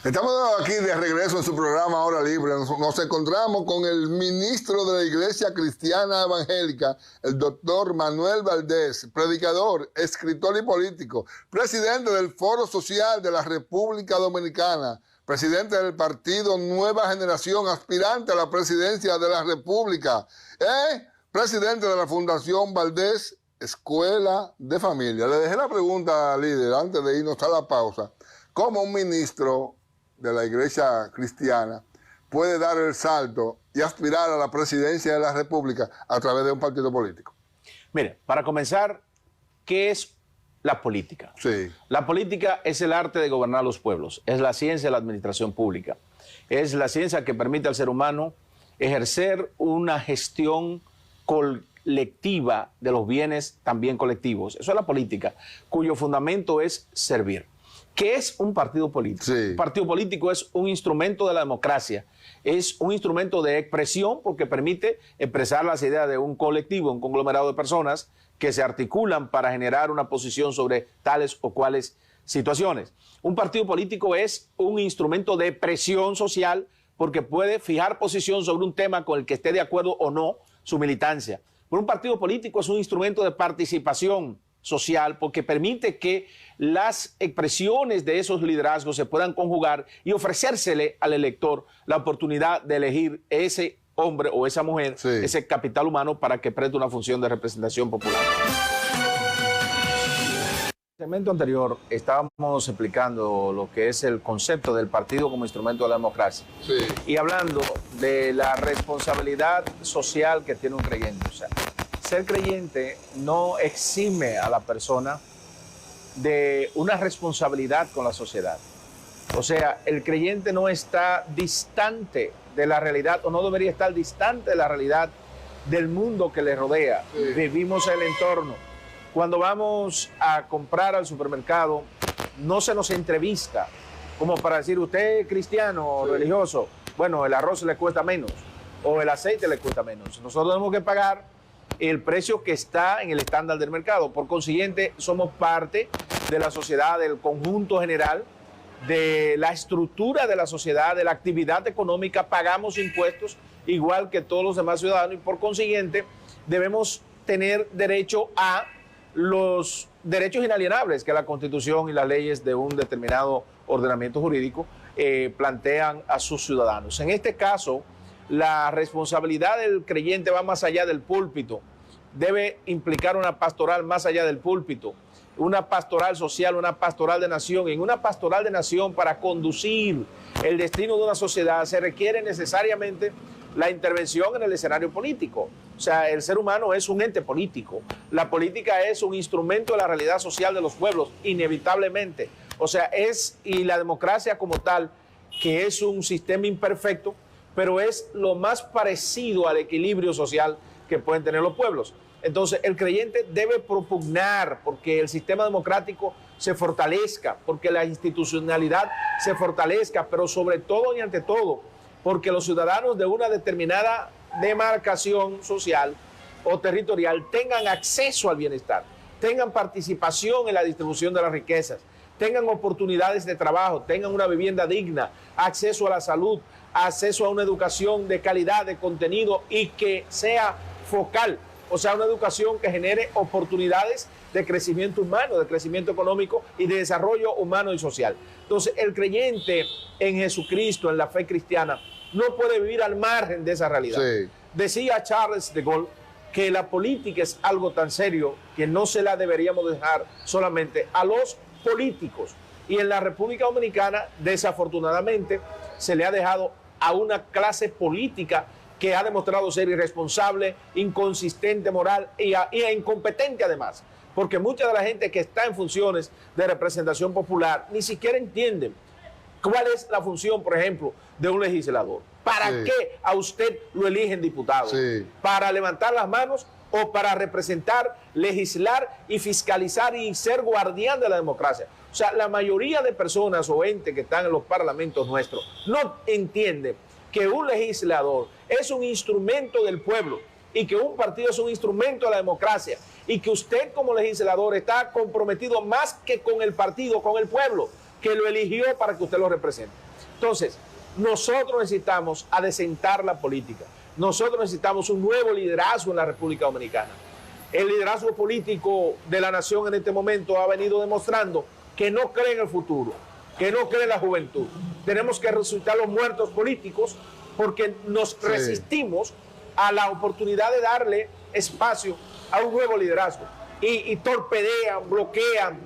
Estamos aquí de regreso en su programa Hora Libre. Nos encontramos con el ministro de la Iglesia Cristiana Evangélica, el doctor Manuel Valdés, predicador, escritor y político, presidente del Foro Social de la República Dominicana, presidente del partido Nueva Generación, aspirante a la presidencia de la República, presidente de la Fundación Valdés Escuela de Familia. Le dejé la pregunta, líder, antes de irnos a la pausa. ¿Cómo un ministro de la Iglesia Cristiana puede dar el salto y aspirar a la presidencia de la República a través de un partido político? Mire, para comenzar, ¿qué es la política? Sí. La política es el arte de gobernar los pueblos, es la ciencia de la administración pública, es la ciencia que permite al ser humano ejercer una gestión colectiva de los bienes también colectivos. Eso es la política, cuyo fundamento es servir. ¿Qué es un partido político? Sí. Un partido político es un instrumento de la democracia, es un instrumento de expresión porque permite expresar las ideas de un colectivo, un conglomerado de personas que se articulan para generar una posición sobre tales o cuales situaciones. Un partido político es un instrumento de presión social porque puede fijar posición sobre un tema con el que esté de acuerdo o no su militancia. Pero un partido político es un instrumento de participación social porque permite que las expresiones de esos liderazgos se puedan conjugar y ofrecérsele al elector la oportunidad de elegir ese hombre o esa mujer, sí, ese capital humano para que preste una función de representación popular. En el segmento anterior estábamos explicando lo que es el concepto del partido como instrumento de la democracia, sí, y hablando de la responsabilidad social que tiene un creyente. O sea, ser creyente no exime a la persona de una responsabilidad con la sociedad. O sea, el creyente no está distante de la realidad o no debería estar distante de la realidad del mundo que le rodea. Sí. Vivimos el entorno. Cuando vamos a comprar al supermercado, no se nos entrevista como para decir, usted es cristiano o sí, religioso, bueno, el arroz le cuesta menos o el aceite le cuesta menos. Nosotros tenemos que pagar el precio que está en el estándar del mercado. Por consiguiente, somos parte de la sociedad, del conjunto general, de la estructura de la sociedad, de la actividad económica, pagamos impuestos igual que todos los demás ciudadanos y por consiguiente debemos tener derecho a los derechos inalienables que la Constitución y las leyes de un determinado ordenamiento jurídico plantean a sus ciudadanos. En este caso, la responsabilidad del creyente va más allá del púlpito, debe implicar una pastoral más allá del púlpito, una pastoral social, una pastoral de nación. En una pastoral de nación, para conducir el destino de una sociedad, se requiere necesariamente la intervención en el escenario político. O sea, el ser humano es un ente político. La política es un instrumento de la realidad social de los pueblos, inevitablemente. O sea, y la democracia como tal, que es un sistema imperfecto, pero es lo más parecido al equilibrio social que pueden tener los pueblos. Entonces, el creyente debe propugnar porque el sistema democrático se fortalezca, porque la institucionalidad se fortalezca, pero sobre todo y ante todo, porque los ciudadanos de una determinada demarcación social o territorial tengan acceso al bienestar, tengan participación en la distribución de las riquezas, tengan oportunidades de trabajo, tengan una vivienda digna, acceso a la salud, acceso a una educación de calidad, de contenido y que sea focal, o sea, una educación que genere oportunidades de crecimiento humano, de crecimiento económico y de desarrollo humano y social. Entonces, el creyente en Jesucristo, en la fe cristiana, no puede vivir al margen de esa realidad. Sí. Decía Charles de Gaulle que la política es algo tan serio que no se la deberíamos dejar solamente a los políticos. Y en la República Dominicana, desafortunadamente, se le ha dejado a una clase política que ha demostrado ser irresponsable, inconsistente moral e incompetente además. Porque mucha de la gente que está en funciones de representación popular ni siquiera entienden cuál es la función, por ejemplo, de un legislador. ¿Para qué a usted lo eligen diputado? ¿Para levantar las manos o para representar, legislar y fiscalizar y ser guardián de la democracia? O sea, la mayoría de personas o entes que están en los parlamentos nuestros no entienden que un legislador es un instrumento del pueblo y que un partido es un instrumento de la democracia y que usted como legislador está comprometido más que con el partido, con el pueblo que lo eligió para que usted lo represente. Entonces, nosotros necesitamos adecentar la política. Nosotros necesitamos un nuevo liderazgo en la República Dominicana. El liderazgo político de la nación en este momento ha venido demostrando que no cree en el futuro, que no cree en la juventud. Tenemos que resucitar los muertos políticos porque nos resistimos a la oportunidad de darle espacio a un nuevo liderazgo. Y torpedean, bloquean,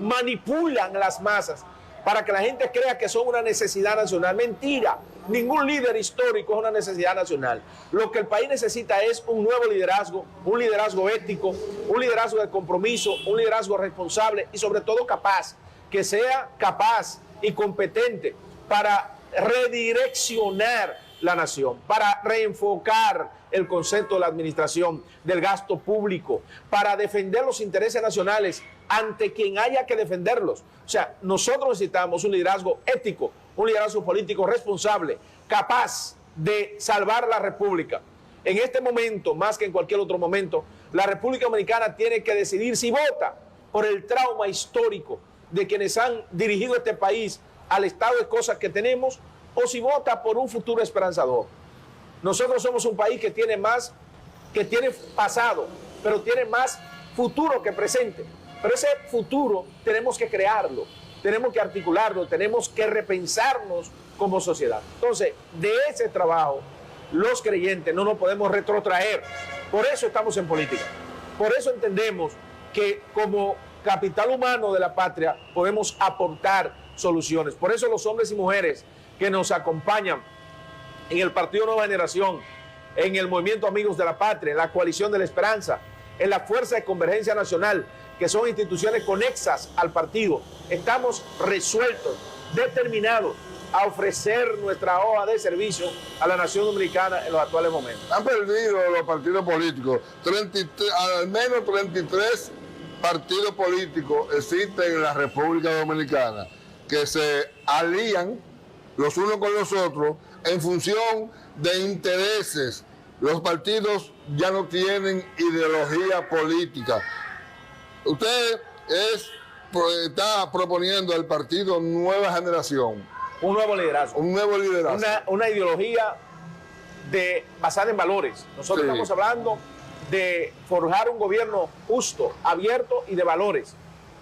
manipulan las masas para que la gente crea que son una necesidad nacional. Mentira, ningún líder histórico es una necesidad nacional. Lo que el país necesita es un nuevo liderazgo, un liderazgo ético, un liderazgo de compromiso, un liderazgo responsable y sobre todo capaz, que sea capaz y competente para redireccionar la nación, para reenfocar el concepto de la administración del gasto público, para defender los intereses nacionales ante quien haya que defenderlos. O sea, nosotros necesitamos un liderazgo ético, un liderazgo político responsable, capaz de salvar la República. En este momento, más que en cualquier otro momento, la República Dominicana tiene que decidir si vota por el trauma histórico de quienes han dirigido este país al estado de cosas que tenemos, o si vota por un futuro esperanzador. Nosotros somos un país que tiene pasado, pero tiene más futuro que presente. Pero ese futuro tenemos que crearlo, tenemos que articularlo, tenemos que repensarnos como sociedad. Entonces, de ese trabajo, los creyentes no nos podemos retrotraer. Por eso estamos en política. Por eso entendemos que como capital humano de la patria podemos aportar soluciones. Por eso los hombres y mujeres que nos acompañan en el Partido Nueva Generación, en el Movimiento Amigos de la Patria, en la Coalición de la Esperanza, en la Fuerza de Convergencia Nacional, que son instituciones conexas al partido, estamos resueltos, determinados a ofrecer nuestra hoja de servicio a la nación dominicana en los actuales momentos. Han perdido los partidos políticos, al menos 33 partidos políticos existen en la República Dominicana que se alían los unos con los otros en función de intereses. Los partidos ya no tienen ideología política. Usted está proponiendo al partido Nueva Generación. Un nuevo liderazgo. Un nuevo liderazgo. Una ideología basada en valores. Nosotros estamos hablando de forjar un gobierno justo, abierto y de valores.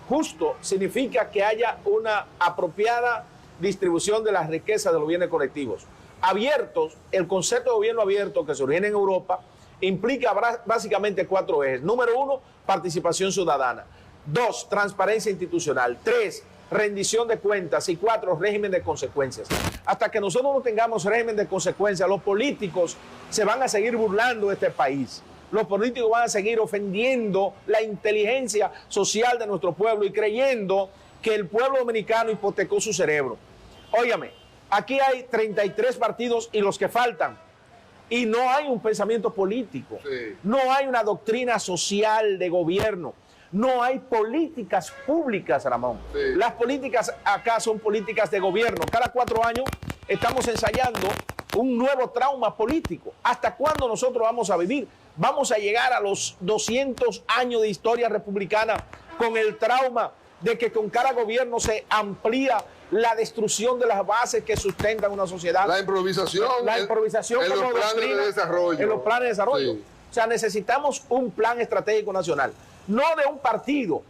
Justo significa que haya una apropiada distribución de las riquezas de los bienes colectivos. Abiertos, el concepto de gobierno abierto que se origina en Europa implica básicamente 4 ejes. Número 1, participación ciudadana. 2, transparencia institucional. 3, rendición de cuentas. Y 4, régimen de consecuencias. Hasta que nosotros no tengamos régimen de consecuencias, los políticos se van a seguir burlando de este país. Los políticos van a seguir ofendiendo la inteligencia social de nuestro pueblo y creyendo que el pueblo dominicano hipotecó su cerebro. Óigame, aquí hay 33 partidos y los que faltan. Y no hay un pensamiento político. Sí. No hay una doctrina social de gobierno. No hay políticas públicas, Ramón. Sí. Las políticas acá son políticas de gobierno. Cada 4 años estamos ensayando un nuevo trauma político. ¿Hasta cuándo nosotros vamos a vivir? Vamos a llegar a los 200 años de historia republicana con el trauma de que con cada gobierno se amplía la destrucción de las bases que sustentan una sociedad. La improvisación en los planes de desarrollo. En los planes de desarrollo. Sí. O sea, necesitamos un plan estratégico nacional, no de un partido,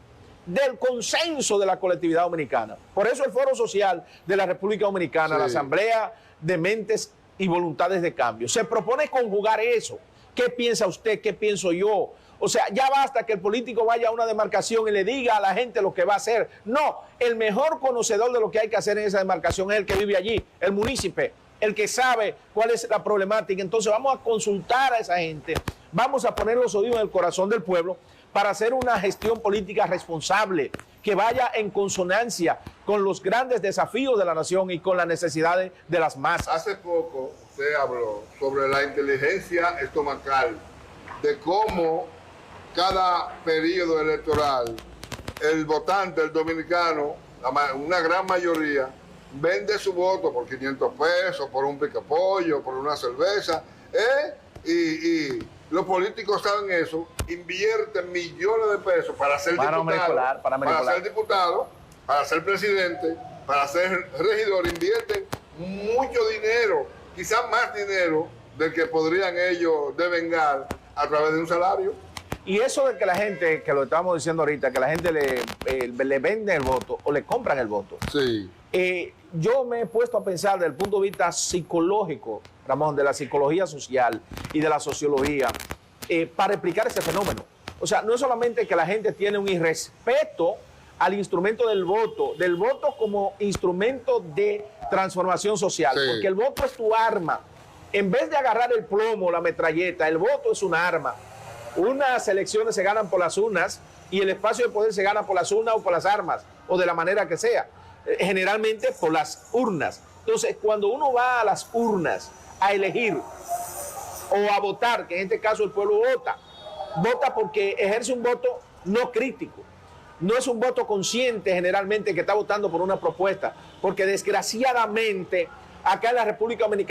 del consenso de la colectividad dominicana. Por eso el Foro Social de la República Dominicana, sí, la Asamblea de Mentes y Voluntades de Cambio, se propone conjugar eso. ¿Qué piensa usted? ¿Qué pienso yo? O sea, ya basta que el político vaya a una demarcación y le diga a la gente lo que va a hacer. No, el mejor conocedor de lo que hay que hacer en esa demarcación es el que vive allí, el munícipe, el que sabe cuál es la problemática. Entonces vamos a consultar a esa gente, vamos a poner los oídos en el corazón del pueblo para hacer una gestión política responsable que vaya en consonancia con los grandes desafíos de la nación y con las necesidades de las masas. Hace poco usted habló sobre la inteligencia estomacal, de cómo cada periodo electoral el votante, el dominicano, una gran mayoría, vende su voto por 500 pesos, por un picapollo, por una cerveza, y los políticos saben eso, invierten millones de pesos para ser diputado, para ser presidente, para ser regidor, invierten mucho dinero, quizás más dinero del que podrían ellos devengar a través de un salario. Y eso de que la gente, que lo estamos diciendo ahorita, que la gente le vende el voto o le compran el voto. Sí. Yo me he puesto a pensar desde el punto de vista psicológico, Ramón, de la psicología social y de la sociología, para explicar ese fenómeno. O sea, no es solamente que la gente tiene un irrespeto al instrumento del voto como instrumento de transformación social, sí, porque el voto es tu arma. En vez de agarrar el plomo, la metralleta, el voto es un arma. Unas elecciones se ganan por las urnas y el espacio de poder se gana por las urnas o por las armas, o de la manera que sea. Generalmente por las urnas. Entonces, cuando uno va a las urnas a elegir o a votar, que en este caso el pueblo vota porque ejerce un voto no crítico. No es un voto consciente generalmente que está votando por una propuesta, porque desgraciadamente acá en la República Dominicana